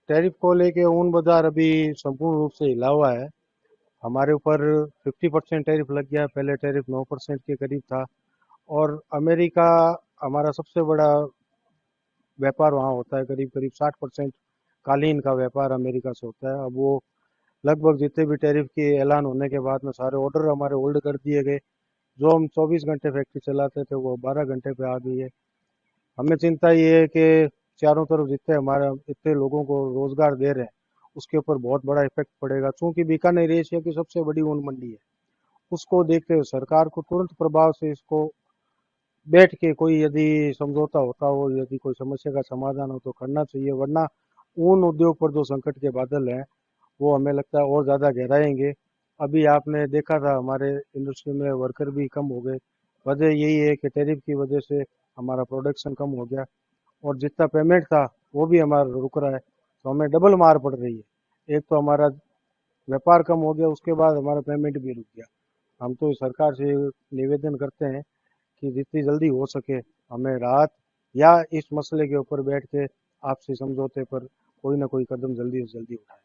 Tariff को लेके ऊन बाजार अभी संपूर्ण रूप से हिला हुआ है। हमारे ऊपर 50% टैरिफ लग गया। पहले टैरिफ 9% के करीब था। और अमेरिका हमारा सबसे बड़ा व्यापार वहाँ होता है। करीब करीब 60% कालीन का व्यापार अमेरिका से होता है। अब वो लगभग जितने भी टैरिफ के ऐलान होने के बाद में सारे ऑर्डर हमारे होल्ड कर दिए गए। जो हम 24 घंटे फैक्ट्री चलाते थे वो 12 घंटे पे आ गई है। हमें चिंता ये है कि चारों तरफ जितने हमारे इतने लोगों को रोजगार दे रहे हैं उसके ऊपर बहुत बड़ा इफेक्ट पड़ेगा। चूंकि बीकानेर एशिया की सबसे बड़ी ऊन मंडी है, उसको देखते हुए सरकार को तुरंत प्रभाव से इसको बैठ के कोई यदि समझौता होता हो, यदि कोई समस्या का समाधान हो तो करना चाहिए। वरना ऊन उद्योग पर जो संकट के बादल हैं वो हमें लगता है और ज़्यादा गहराएंगे। अभी आपने देखा था हमारे इंडस्ट्री में वर्कर भी कम हो गए। वजह यही है कि टैरिफ की वजह से हमारा प्रोडक्शन कम हो गया और जितना पेमेंट था वो भी हमारा रुक रहा है। तो हमें डबल मार पड़ रही है। एक तो हमारा व्यापार कम हो गया, उसके बाद हमारा पेमेंट भी रुक गया। हम तो सरकार से निवेदन करते हैं कि जितनी जल्दी हो सके हमें राहत या इस मसले के ऊपर बैठ के आपसी समझौते पर कोई ना कोई कदम जल्दी से जल्दी उठाए।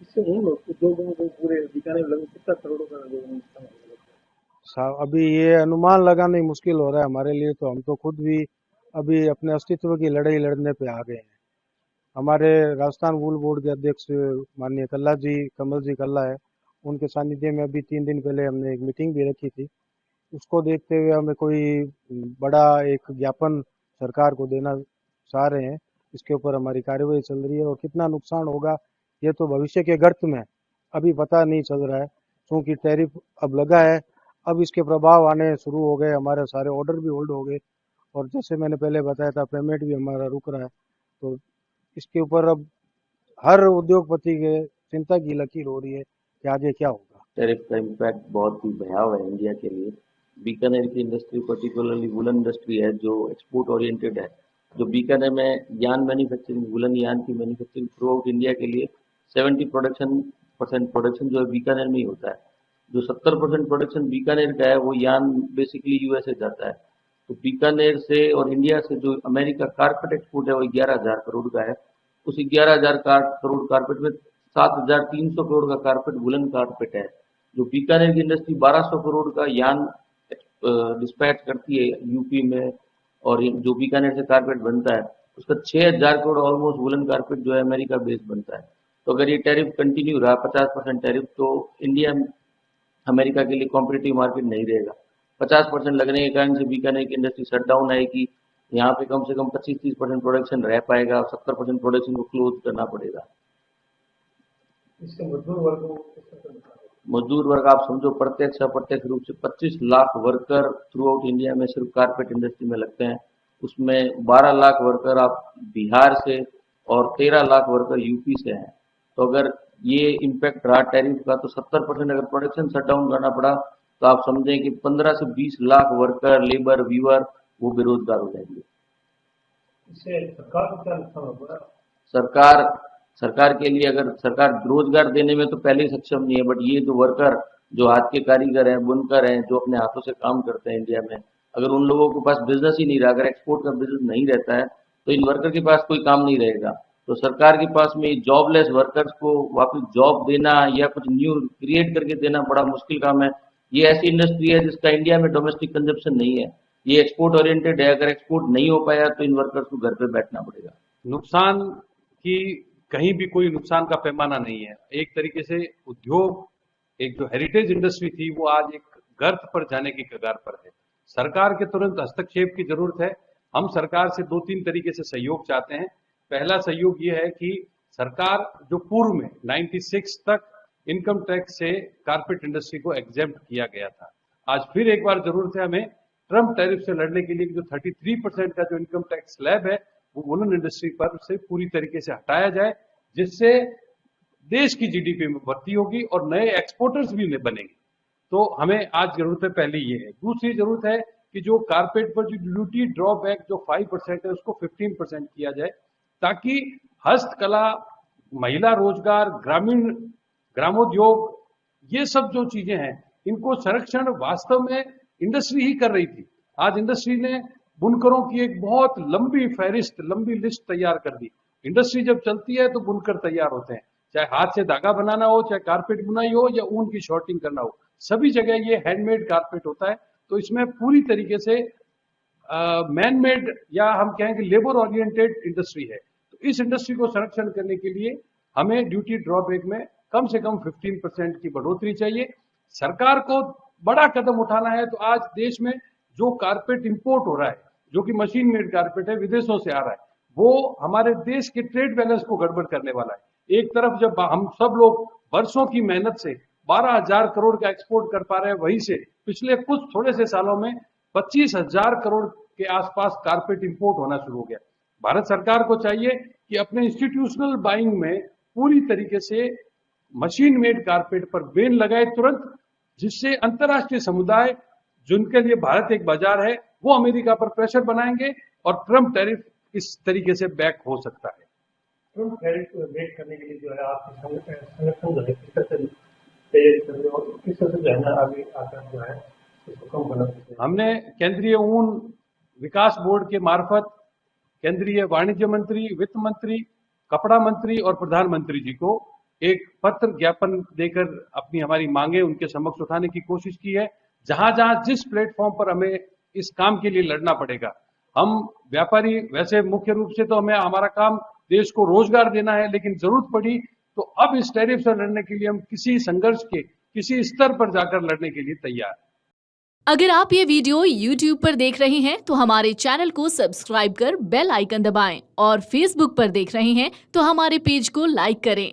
इससे उन उद्योगों को पूरे बीकानेर लगभग कितना करोड़ों का जो नुकसान होगा? अभी ये अनुमान लगाना ही मुश्किल हो रहा है हमारे लिए। तो हम तो खुद भी अभी अपने अस्तित्व की लड़ाई लड़ने पे आ गए हैं। हमारे राजस्थान वूल बोर्ड के अध्यक्ष माननीय कल्ला जी, कमल जी कल्ला है, उनके सानिध्य में अभी 3 दिन पहले हमने एक मीटिंग भी रखी थी। उसको देखते हुए हमें कोई बड़ा एक ज्ञापन सरकार को देना चाह रहे हैं। इसके ऊपर हमारी कार्यवाही चल रही है और कितना नुकसान होगा ये तो भविष्य के गर्त में अभी पता नहीं चल रहा है। क्योंकि टैरिफ अब लगा है, अब इसके प्रभाव आने शुरू हो गए। हमारे सारे ऑर्डर भी होल्ड हो गए और जैसे मैंने पहले बताया था पेमेंट भी हमारा रुक रहा है। तो इसके ऊपर अब हर उद्योगपति के चिंता की लकीर हो रही है कि आगे क्या होगा। टैरिफ का इम्पैक्ट बहुत ही भयावह है इंडिया के लिए। बीकानेर की इंडस्ट्री पर्टिकुलरली वुलन इंडस्ट्री है जो एक्सपोर्ट ओरिएंटेड है। जो बीकानेर में यान मैन्युफैक्चरिंग, वुलन यान की मैन्युफैक्चरिंग थ्रू आउट इंडिया के लिए 70% प्रोडक्शन जो है बीकानेर में ही होता है। जो 70% प्रोडक्शन बीकानेर का है वो यान बेसिकली यूएसए जाता है। तो बीकानेर से और इंडिया से जो अमेरिका कारपेट एक्सपोर्ट है वो 11,000 करोड़ का है। उस 11,000 करोड़ कारपेट में 7,300 करोड़ का कारपेट वुलन कारपेट है। जो बीकानेर की इंडस्ट्री 1,200 करोड़ का यान डिस्पैच करती है यूपी में, और जो बीकानेर से कारपेट बनता है उसका 6,000 करोड़ ऑलमोस्ट वुलन कारपेट जो है अमेरिका बेस्ड बनता है। तो अगर ये टैरिफ कंटिन्यू रहा 50% टैरिफ, तो इंडिया अमेरिका के लिए कॉम्पिटिटिव मार्केट नहीं रहेगा। 50% लगने के कारण से बीकानेर की इंडस्ट्री शट डाउन आएगी। यहाँ पे कम से कम 25-30% प्रोडक्शन रह पाएगा और 70% प्रोडक्शन को क्लोज करना पड़ेगा। इससे मजदूर वर्ग को किस तरह का नुकसान होगा? मजदूर वर्ग आप समझो प्रत्यक्ष अप्रत्यक्ष रूप से 25 lakh worker through out India में सिर्फ कारपेट इंडस्ट्री में लगते हैं। उसमें 12 लाख वर्कर आप बिहार से और 13 लाख वर्कर यूपी से हैं। तो अगर ये इम्पैक्ट रहा टैरिफ का तो 70% अगर प्रोडक्शन शट डाउन करना पड़ा तो आप समझें कि 15 से 20 लाख वर्कर, लेबर, वीवर वो बेरोजगार हो जाएंगे। इससे सरकार को क्या नुकसान होगा? सरकार सरकार के लिए, अगर सरकार रोजगार देने में तो पहले ही सक्षम नहीं है, बट ये जो वर्कर, जो हाथ के कारीगर हैं, बुनकर हैं, जो अपने हाथों से काम करते हैं इंडिया में, अगर उन लोगों के पास बिजनेस ही नहीं रहा, अगर एक्सपोर्ट का बिजनेस नहीं रहता है तो इन वर्कर के पास कोई काम नहीं रहेगा। तो सरकार के पास में जॉबलेस वर्कर्स को वापस जॉब देना या कुछ न्यू क्रिएट करके देना बड़ा मुश्किल काम है। ये ऐसी इंडस्ट्री है जिसका इंडिया में डोमेस्टिक कंजप्शन नहीं है, ये एक्सपोर्ट ओरिएंटेड है। अगर एक्सपोर्ट नहीं हो पाया तो इन वर्कर्स को घर पे बैठना पड़ेगा। नुकसान की कहीं भी कोई नुकसान का पैमाना नहीं है। एक तरीके से उद्योग, एक जो हेरिटेज इंडस्ट्री थी वो आज एक गर्त पर जाने की कगार पर है। सरकार के तुरंत हस्तक्षेप की जरूरत है। हम सरकार से 2-3 तरीके से सहयोग चाहते हैं। पहला सहयोग ये है कि सरकार जो पूर्व में 96 तक इनकम टैक्स से कारपेट इंडस्ट्री को एग्जेम्प्ट किया गया था, आज फिर एक बार जरूरत है हमें ट्रम्प टैरिफ से लड़ने के लिए जो 33% का जो इनकम टैक्स स्लैब है वो वुलन इंडस्ट्री पर से पूरी तरीके से हटाया जाए, जिससे देश की जीडीपी में वृद्धि होगी और नए एक्सपोर्टर्स भी बनेंगे। तो हमें आज जरूरत है, पहली ये है। दूसरी जरूरत है कि जो कारपेट पर जो ड्यूटी ड्रॉबैक जो 5% है उसको 15% किया जाए, ताकि हस्तकला, महिला रोजगार, ग्रामीण ग्रामोद्योग, ये सब जो चीजें हैं इनको संरक्षण वास्तव में इंडस्ट्री ही कर रही थी। आज इंडस्ट्री ने बुनकरों की एक बहुत लंबी फहरिस्त, लंबी लिस्ट तैयार कर दी इंडस्ट्री जब चलती है तो बुनकर तैयार होते हैं, चाहे हाथ से धागा बनाना हो, चाहे कारपेट बुनाई हो या ऊन की शॉर्टिंग करना हो, सभी जगह ये हैंडमेड कारपेट होता है। तो इसमें पूरी तरीके से मैन मेड या हम कहेंगे लेबर ओरिएंटेड इंडस्ट्री है। तो इस इंडस्ट्री को संरक्षण करने के लिए हमें ड्यूटी ड्रॉबैक में कम से कम 15% की बढ़ोतरी चाहिए। सरकार को बड़ा कदम उठाना है। तो आज देश में जो कारपेट इंपोर्ट हो रहा है, जो कि मशीन मेड कारपेट है, विदेशों से आ रहा है, वो हमारे देश के ट्रेड बैलेंस को गड़बड़ करने वाला है। एक तरफ जब हम सब लोग वर्षों की मेहनत से 12,000 करोड़ का एक्सपोर्ट कर पा रहे हैं, वहीं से पिछले कुछ थोड़े से सालों में 25,000 करोड़ के आसपास कारपेट इंपोर्ट होना शुरू हो गया। भारत सरकार को चाहिए कि अपने इंस्टीट्यूशनल बाइंग में पूरी तरीके से मशीन मेड कारपेट पर बैन लगाए तुरंत, जिससे अंतर्राष्ट्रीय समुदाय जिनके लिए भारत एक बाजार है, वो अमेरिका पर प्रेशर बनाएंगे और ट्रम्प टैरिफ इस तरीके से बैक हो सकता है। ट्रम्प टैरिफ बैक करने के लिए जो है आपके संगठन जो है किस तरह से तैयारी कर रहे हो और किस तरह से जो है ना आगे आकर जो है इसको कम करना सकते हैं? हमने केंद्रीय ऊन विकास बोर्ड के मार्फत केंद्रीय वाणिज्य मंत्री, वित्त मंत्री, कपड़ा मंत्री और प्रधानमंत्री जी को एक पत्र ज्ञापन देकर अपनी हमारी मांगे उनके समक्ष उठाने की कोशिश की है। जहां जहां जिस प्लेटफॉर्म पर हमें इस काम के लिए लड़ना पड़ेगा, हम व्यापारी वैसे मुख्य रूप से तो हमें हमारा काम देश को रोजगार देना है, लेकिन जरूरत पड़ी तो अब इस टैरिफ से लड़ने के लिए हम किसी संघर्ष के किसी स्तर पर जाकर लड़ने के लिए तैयार हैं। अगर आप ये वीडियो YouTube पर देख रहे हैं तो हमारे चैनल को सब्सक्राइब कर बेल आइकन दबाएं और Facebook पर देख रहे हैं तो हमारे पेज को लाइक करें।